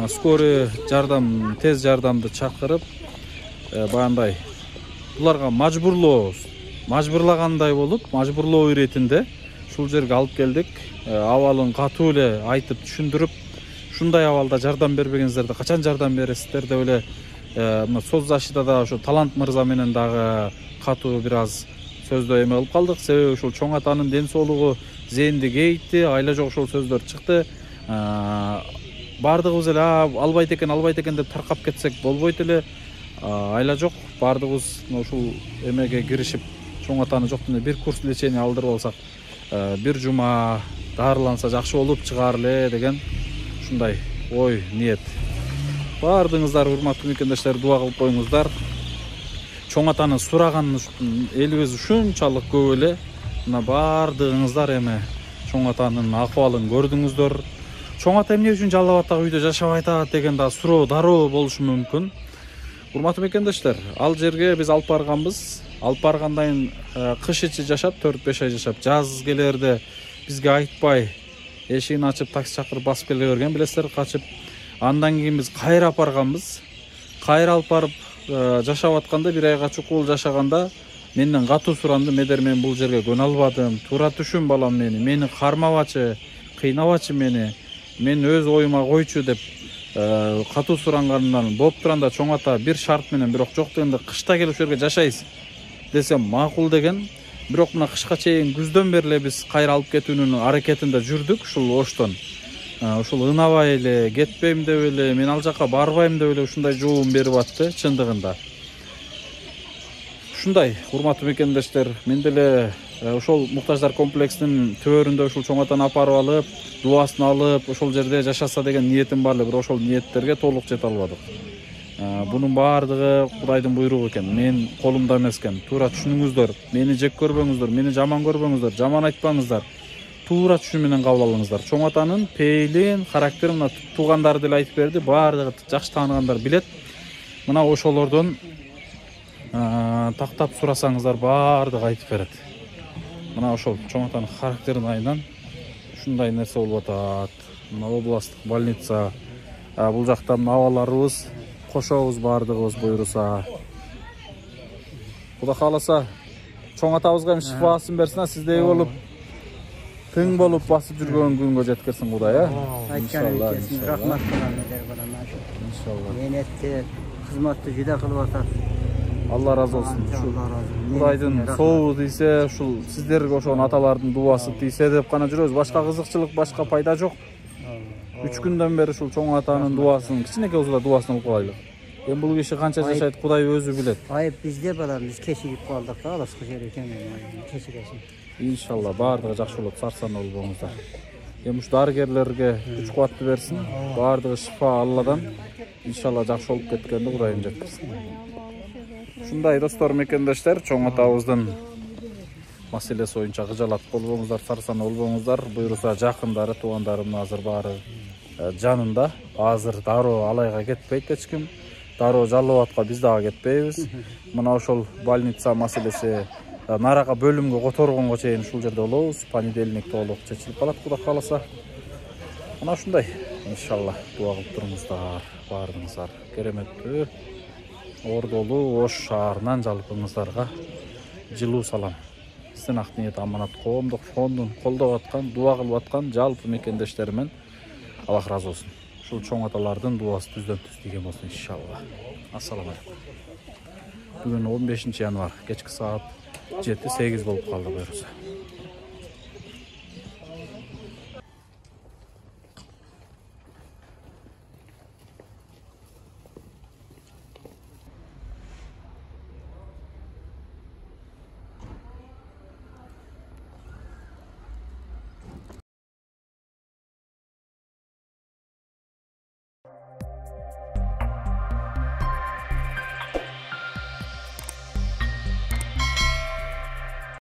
скорый жардам, тез жардамды чакырып, баяндай буларга мажбурлагандай болуп, мажбурлоо иретинде ушул жерге алып келдик. Абалын катуу эле айтып түшүндүрүп, ушундай абалда жардам бербегениңиздерде качан жардам бересиздер деп эле мына соцзащита да ошо Талант мырза менен дагы катуу бир аз сөздө эме кылып калдык. Себеби ушул чоң атанын ден соолугу зээндик эйтти, айла жок ошол сөздөр чыкты. бардыгыбыз эле албайт экен деп таркап кетсек болбойт эле. Айла жок, бардыгыбыз ушул эмеге киришип, чоң атаны жоктун бир курс лечение алдырып алсак, бир жума дарыланса жакшы болуп чыгаар эле деген ушундай ой, ниет. Бардыгыңыздар урматтуу мекендештер, дуа кылып коюңуздар. Чоң атаны сураганын элибиз ушунчалык көп эле. Мына бардыгыңыздар эми чоң атанын акыбалын көрдүңүздөр. Чоң ата эмне үчүн жалал абаддагы үйдө жашабай атат деген да суроо дароо болушу мүмкүн. Урматтуу мекендештер, ал жерге биз алып барганбыз. Алып баргандан кыш ичи жашап, 4-5 ай жашап, жаз келерде бизге айтпай эшигин ачып такси чакырып басып келе берген, билесиздер, качып. Андан кийин биз кайра алып барганбыз. Кайра алып барып жашап атканда, бир айга чукул жашаганда менден катуу суранды. Медер, мен бул жерге көнө албадым. Туура түшүн балам мени кармабачы, кыйнабачы мени. Мен өз оюма койчу деп катуу суранганынан болуп турганда чоң ата бир шарт менен, бирок жок дегенде кышта келип ушул жерге жашайсыз десем макул деген. Бирок мына кышка чейин күздөн бери эле биз кайра алып кетүүнүн аракетинде жүрдүк. Ушул Оштон ушул ынабай эле, кетпейм деп эле, мен ал жака барбайм деп эле ушундай жообун берип атты чындыгында. Ушундай, урматтуу мекендештер, мен деле ошол муктаждар комплексинин төөрүндө ушул чоң атаны апарып алып, дуасын алып, ошол жерде жашаса деген ниетим бар эле, бирок ошол ниеттерге толук жете албадык. Бунун баардыгы Кудайдын буйругу экен. Мен колумда эмес экен. Туура түшүнүңүздөр. Мени жек көрбөңүздөр, мени жаман көрбөңүздөр, жаман айтпаңыздар. Туура түшүн менен кабыл алыңыздар. Чоң атанын пейлин, характерин мына туугандары деле айтып берди. Баардыгы жакшы тааныгандар билет. Мына ошолордон тактап сурасаңыздар баардыгы айтып берет. Мына ошол чоң атанын характерин айынан ушундай нерсе болуп атат. Мына областтык больница, бул жакта абаларыбыз кошобуз баардыгыбыз буйруса. Кудай кааласа чоң атабызга шифасын берсин, сиздей болуп тың болуп басып жүргөн күнгө жеткирсин Кудай, Иншалла. Рахмат кылам. Иншалла. Менетти, кызматты жүдө кылып атат. Алла разы болсун. Кудайдын сообу тийсе, ушул сиздерге ошол аталардын дуасы тийсе деп гана жүрөбүз. Башка кызыкчылык, башка пайда жок. 3 күндөн бери ушул чоң атанын дуасын, кичинекей болсо да дуасын кылып калайлы. Эми бул киши канча жашайт, Кудай өзү билет. Айып бизде балам, биз кечигип калдык да, алыскы жер экен, кечигесин. Иншалла баардыгы жакшы болот, сарсанаа болбоңуздар. Эми ушу дарыгерлерге күч кубатты берсин, баардыгы шифа Алладан. Иншалла жакшы болуп кеткенде Кудайым жеткирсин. Ушундай достор, мекендештер, чоң атабыздын маселеси боюнча кыжалат болбоңуздар, сарсанаа болбоңуздар. Буйруса жакындары, туугандарым азыр баары жанында. Азыр дароо алайга кетпейт эч ким. Дароо Жалал-Абадка биз дагы кетпейбиз. Мына ошол больница маселеси нарага бөлүмгө которгонго чейин ушул жерде болобуз. Понедельник толук чечилип калат, Кудай кааласа. Мына ушундай. Иншалла дуа кылып туруңуздар, баардыгыңыздар кереметтүү. Ордолуу Ош шаарынан жалпыңыздарга жылуу салам. Сиздин ак ниет аманат коомдук фондун колдоп аткан, дуа кылып аткан жалпы мекендештеримен Аллах разы болсун. Ушул чоң аталардын дуасы түздөн түз тийген болсун иншалла. Ассаламу алейкум. Бүгүн 15 январь, кечки саат 7-8 болуп калды буюрса.